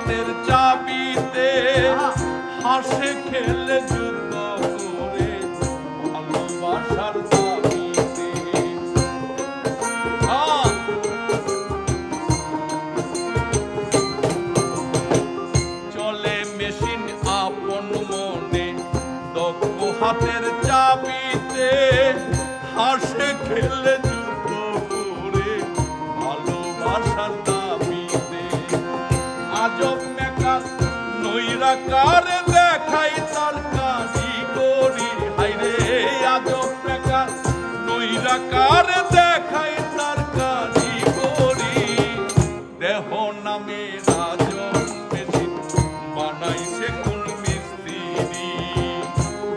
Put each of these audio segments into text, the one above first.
হাতের চাবিতে হাসে খেলে যুদ্ধ করে ভালোবাসার দাবিতে চলে মেশিন আপন মনে দক্ষ হাতের চাবিতে হাসে খেলে যুদ্ধ করে ভালোবাসার দাবিতে আজব মেকার নৈরাকারে দেখাই তার কারিগরি হাইরে আজব মেকার নৈরাকারে দেখাই তার কারিগরি দেহ নামে রাজন মেশিন বানাইছে কোন মিস্ত্রি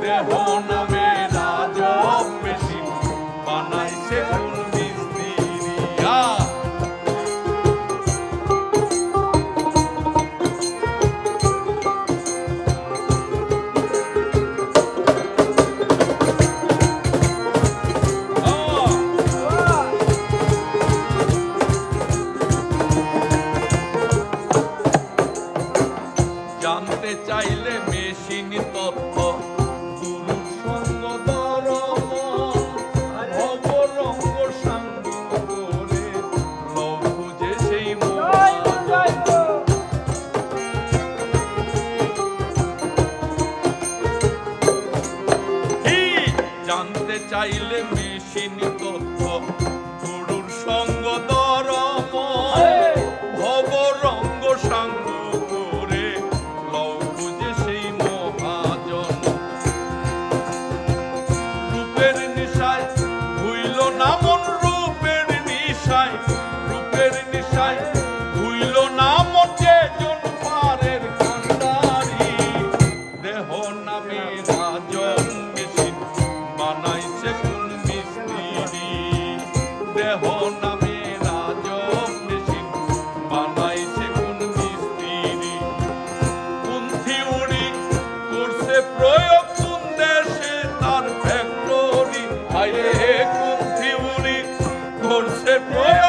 দেহ নামে রাজন মেশিন বানাইছে কোন মিস্ত্রি জানতে চাইলে মেশিন তথ্য গুরু সঙ্গ ধর্ম ভবরঙ্গ সাঙ্গ করে লঘু যে সেই জানতে চাইলে মেশিন তথ্য গুরুর সঙ্গ ধর্ম ভবরঙ্গ সাঙ্গ করে লঘু যে সেই মহাজন রূপের নিশায় ভুইল না মন রূপের নিশায় ভুইল না মন যে জন পারের কান্ডারি দেহ নামে রাজন মেশিন বানাইছে কোন মিস্ত্রি দেহ নামে রাজন মেশিন বানাইছে কোন মিস্ত্রি কোন থিওরি করছে প্রয়োগ কোন দেশে তার ফ্যাক্টরি হাইরে কোন থিওরি করছে প্রয়োগ